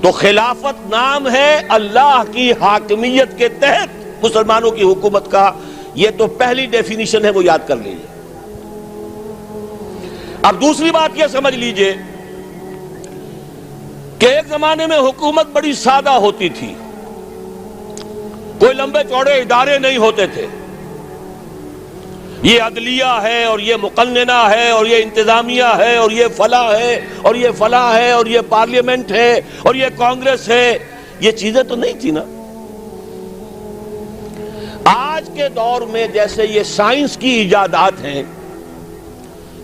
تو خلافت نام ہے اللہ کی حاکمیت کے تحت مسلمانوں کی حکومت کا. یہ تو پہلی ڈیفینیشن ہے، وہ یاد کر لیجیے. اب دوسری بات یہ سمجھ لیجیے کہ ایک زمانے میں حکومت بڑی سادہ ہوتی تھی، کوئی لمبے چوڑے ادارے نہیں ہوتے تھے. یہ عدلیہ ہے اور یہ مقننہ ہے اور یہ انتظامیہ ہے اور یہ فلاں ہے اور یہ فلاں ہے اور یہ پارلیمنٹ ہے اور یہ کانگریس ہے. یہ چیزیں تو نہیں تھی نا. آج کے دور میں جیسے یہ سائنس کی ایجادات ہیں،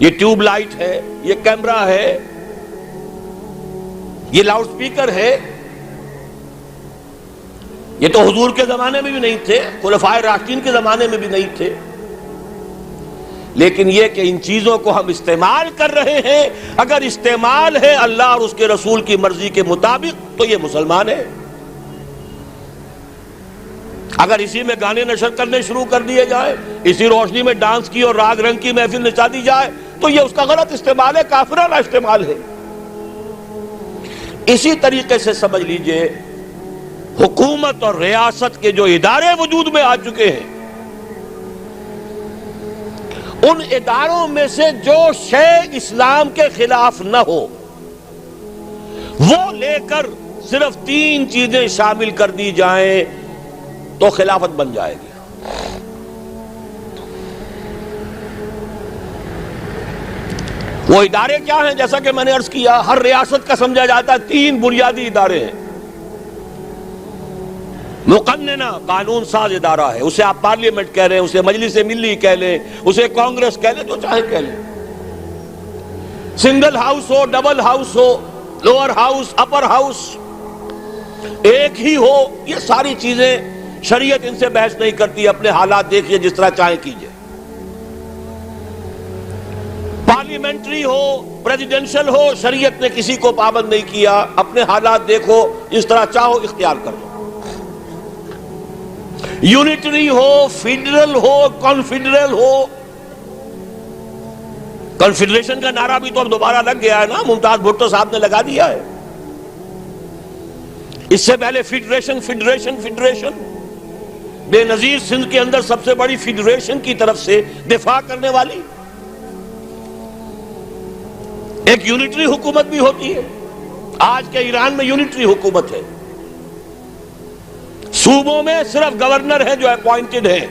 یہ ٹیوب لائٹ ہے، یہ کیمرہ ہے، یہ لاؤڈ سپیکر ہے، یہ تو حضور کے زمانے میں بھی نہیں تھے، خلفائے راشدین کے زمانے میں بھی نہیں تھے. لیکن یہ کہ ان چیزوں کو ہم استعمال کر رہے ہیں، اگر استعمال ہے اللہ اور اس کے رسول کی مرضی کے مطابق تو یہ مسلمان ہے. اگر اسی میں گانے نشر کرنے شروع کر دیے جائیں، اسی روشنی میں ڈانس کی اور راگ رنگ کی محفل نچا دی جائے تو یہ اس کا غلط استعمال ہے، کافرانہ استعمال ہے. اسی طریقے سے سمجھ لیجئے حکومت اور ریاست کے جو ادارے وجود میں آ چکے ہیں، ان اداروں میں سے جو شے اسلام کے خلاف نہ ہو وہ لے کر صرف 3 چیزیں شامل کر دی جائیں تو خلافت بن جائے گی. وہ ادارے کیا ہیں؟ جیسا کہ میں نے عرض کیا، ہر ریاست کا سمجھا جاتا ہے 3 بنیادی ادارے ہیں. مقننہ قانون ساز ادارہ ہے، اسے آپ پارلیمنٹ کہہ رہے ہیں، اسے مجلس ملی کہہ لیں، اسے کانگریس کہہ لیں، جو چاہے کہہ لیں. سنگل ہاؤس ہو، ڈبل ہاؤس ہو، لوور ہاؤس، اپر ہاؤس، ایک ہی ہو، یہ ساری چیزیں شریعت ان سے بحث نہیں کرتی. اپنے حالات دیکھیے، جس طرح چاہیں کیجئے. پارلیمنٹری ہو، پریزیڈنشل ہو، شریعت نے کسی کو پابند نہیں کیا. اپنے حالات دیکھو، جس طرح چاہو اختیار کر لو. یونٹری ہو، فیڈرل ہو، کانفیڈرل ہو. کنفیڈریشن کا نعرہ بھی تو اب دوبارہ لگ گیا ہے نا، ممتاز بھٹو صاحب نے لگا دیا ہے. اس سے پہلے فیڈریشن فیڈریشن فیڈریشن، بے نظیر سندھ کے اندر سب سے بڑی فیڈریشن کی طرف سے دفاع کرنے والی ایک یونٹری حکومت بھی ہوتی ہے. آج کے ایران میں یونٹری حکومت ہے. صوبوں میں صرف گورنر ہیں جو اپوائنٹڈ ہیں،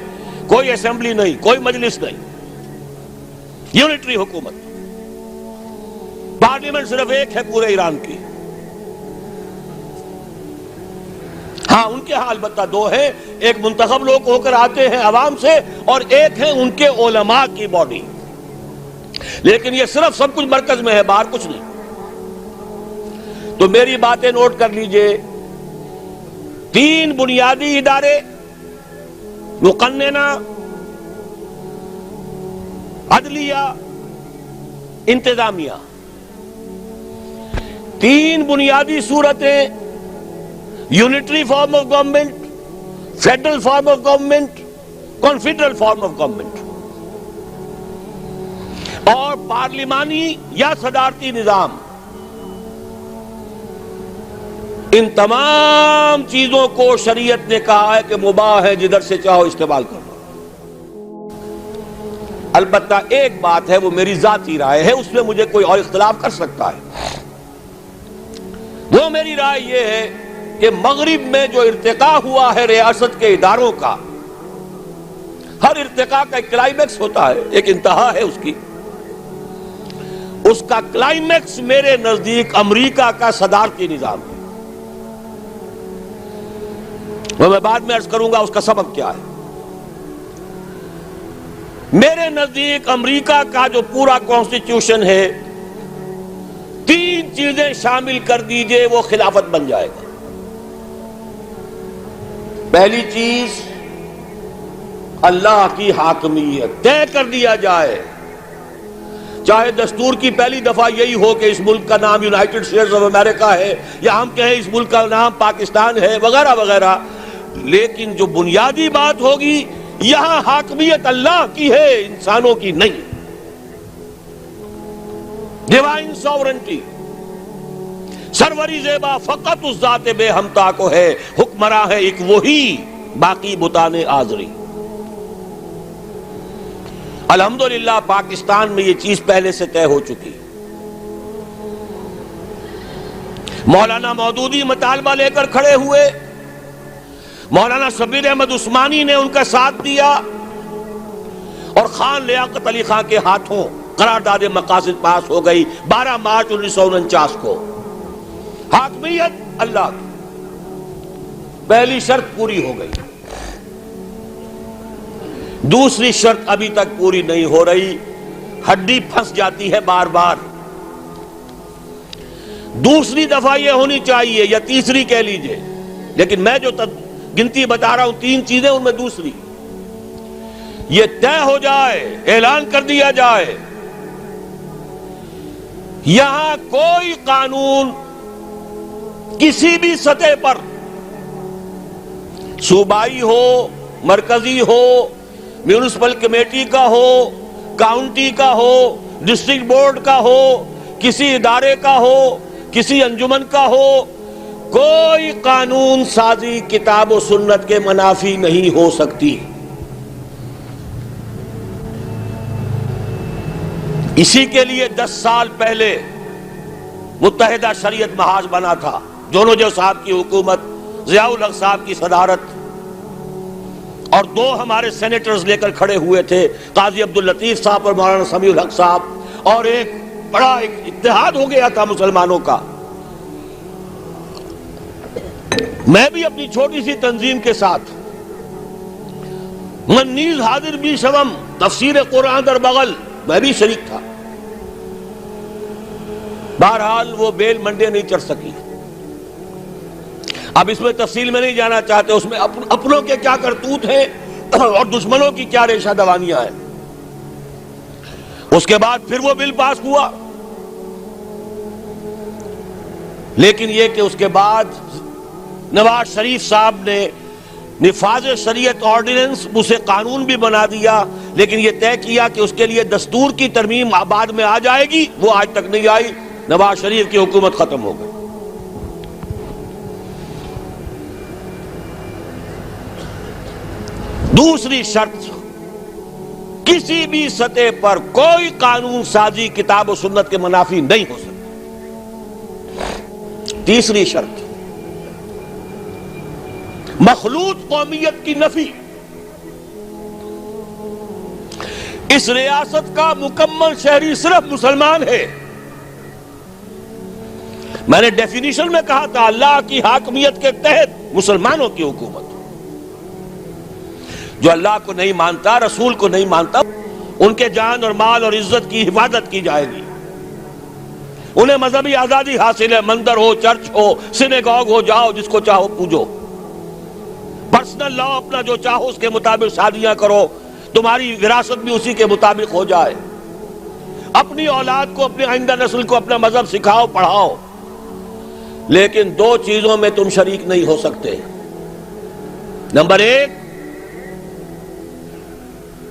کوئی اسمبلی نہیں، کوئی مجلس نہیں. یونٹری حکومت. پارلیمنٹ صرف ایک ہے پورے ایران کی. ہاں ان کے ہاں البتہ 2 ہیں، ایک منتخب لوگ ہو کر آتے ہیں عوام سے اور ایک ہے ان کے علماء کی باڈی. لیکن یہ صرف سب کچھ مرکز میں ہے، باہر کچھ نہیں. تو میری باتیں نوٹ کر لیجئے. 3 بنیادی ادارے، مقننہ، عدلیہ، انتظامیہ. 3 بنیادی صورتیں، unitary form of government, federal form of government, confederal form of government, اور پارلیمانی یا صدارتی نظام. ان تمام چیزوں کو شریعت نے کہا ہے کہ مباح ہے، جدھر سے چاہو استعمال کرو. البتہ ایک بات ہے، وہ میری ذاتی رائے ہے، اس میں مجھے کوئی اور اختلاف کر سکتا ہے. وہ میری رائے یہ ہے کہ مغرب میں جو ارتقاء ہوا ہے ریاست کے اداروں کا، ہر ارتقاء کا ایک کلائمیکس ہوتا ہے، ایک انتہا ہے اس کی. اس کا کلائمیکس میرے نزدیک امریکہ کا صدارتی نظام ہے. وہ میں بعد میں عرض کروں گا اس کا سبب کیا ہے. میرے نزدیک امریکہ کا جو پورا کانسٹیٹیوشن ہے، 3 چیزیں شامل کر دیجئے وہ خلافت بن جائے گا. پہلی چیز، اللہ کی حاکمیت طے کر دیا جائے. چاہے دستور کی پہلی دفعہ یہی ہو کہ اس ملک کا نام یونائٹڈ اسٹیٹس آف امریکہ ہے، یا ہم کہیں اس ملک کا نام پاکستان ہے، وغیرہ وغیرہ. لیکن جو بنیادی بات ہوگی، یہاں حاکمیت اللہ کی ہے، انسانوں کی نہیں. Divine sovereignty. سروری زیبا فقط اس ذات بے ہمتا کو ہے، حکمراں ہے ایک وہی، باقی بتان آزری۔ الحمدللہ پاکستان میں یہ چیز پہلے سے طے ہو چکی۔ مولانا مودودی مطالبہ لے کر کھڑے ہوئے، مولانا شبیر احمد عثمانی نے ان کا ساتھ دیا، اور خان لیاقت علی خان کے ہاتھوں قرارداد مقاصد پاس ہو گئی 12 مارچ 1949 کو۔ حاکمیت اللہ کی پہلی شرط پوری ہو گئی، دوسری شرط ابھی تک پوری نہیں ہو رہی، ہڈی پھنس جاتی ہے بار بار۔ دوسری دفعہ یہ ہونی چاہیے، یا تیسری کہہ لیجئے، لیکن میں جو گنتی بتا رہا ہوں 3 چیزیں، ان میں دوسری یہ طے ہو جائے، اعلان کر دیا جائے یہاں کوئی قانون کسی بھی سطح پر، صوبائی ہو، مرکزی ہو، میونسپل کمیٹی کا ہو، کاؤنٹی کا ہو، ڈسٹرکٹ بورڈ کا ہو، کسی ادارے کا ہو، کسی انجمن کا ہو، کوئی قانون سازی کتاب و سنت کے منافی نہیں ہو سکتی۔ اسی کے لیے 10 سال پہلے متحدہ شریعت محاذ بنا تھا، جونوجو صاحب کی حکومت، ضیاء الحق صاحب کی صدارت، اور 2 ہمارے سینیٹرز لے کر کھڑے ہوئے تھے، قاضی عبداللطیف صاحب اور مولانا سمیع الحق صاحب، اور ایک بڑا اتحاد ہو گیا تھا مسلمانوں کا۔ میں بھی اپنی چھوٹی سی تنظیم کے ساتھ، من نیز حاضر بھی شوم، تفسیر قرآن در بغل، میں بھی شریک تھا۔ بہرحال وہ بیل منڈے نہیں چڑھ سکی۔ اب اس میں تفصیل میں نہیں جانا چاہتے، اس میں اپنوں کے کیا کرتوت ہیں اور دشمنوں کی کیا ریشہ دوانیاں ہیں۔ اس کے بعد پھر وہ بل پاس ہوا، لیکن یہ کہ اس کے بعد نواز شریف صاحب نے نفاذ شریعت آرڈیننس اسے قانون بھی بنا دیا، لیکن یہ طے کیا کہ اس کے لیے دستور کی ترمیم بعد میں آ جائے گی، وہ آج تک نہیں آئی، نواز شریف کی حکومت ختم ہو گئی۔ دوسری شرط، کسی بھی سطح پر کوئی قانون سازی کتاب و سنت کے منافی نہیں ہو سکتی۔ تیسری شرط، مخلوط قومیت کی نفی۔ اس ریاست کا مکمل شہری صرف مسلمان ہے۔ میں نے ڈیفینیشن میں کہا تھا، اللہ کی حاکمیت کے تحت مسلمانوں کی حکومت۔ جو اللہ کو نہیں مانتا، رسول کو نہیں مانتا، ان کے جان اور مال اور عزت کی حفاظت کی جائے گی۔ انہیں مذہبی آزادی حاصل ہے، مندر ہو، چرچ ہو، سینیگاگ ہو، جاؤ جس کو چاہو پوجو۔ پرسنل لا اپنا جو چاہو اس کے مطابق شادیاں کرو، تمہاری وراثت بھی اسی کے مطابق ہو جائے۔ اپنی اولاد کو، اپنی آئندہ نسل کو اپنا مذہب سکھاؤ، پڑھاؤ، لیکن 2 چیزوں میں تم شریک نہیں ہو سکتے۔ نمبر 1،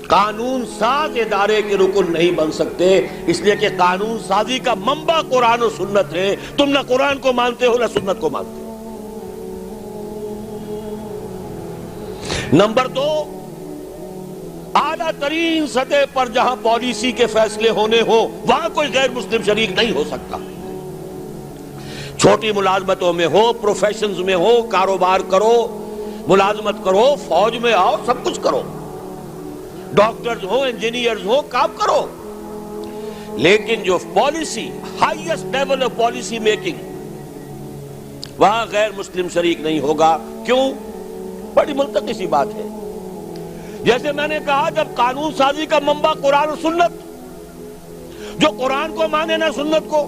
قانون ساز ادارے کے رکن نہیں بن سکتے، اس لیے کہ قانون سازی کا منبع قرآن و سنت ہے، تم نہ قرآن کو مانتے ہو نہ سنت کو مانتے ہو۔ نمبر 2، اعلیٰ ترین سطح پر جہاں پالیسی کے فیصلے ہونے ہوں وہاں کوئی غیر مسلم شریک نہیں ہو سکتا۔ چھوٹی ملازمتوں میں ہو، پروفیشنز میں ہو، کاروبار کرو، ملازمت کرو، فوج میں آؤ، سب کچھ کرو، ڈاکٹرز ہو، انجینئرز ہو، کام کرو، لیکن جو policy, highest level of policy making, وہاں غیر مسلم شریک نہیں ہوگا۔ کیوں؟ بڑی منطقی سی بات ہے۔ جیسے میں نے کہا، جب قانون سازی کا منبع قرآن و سنت، جو قرآن کو مانے نہ سنت کو،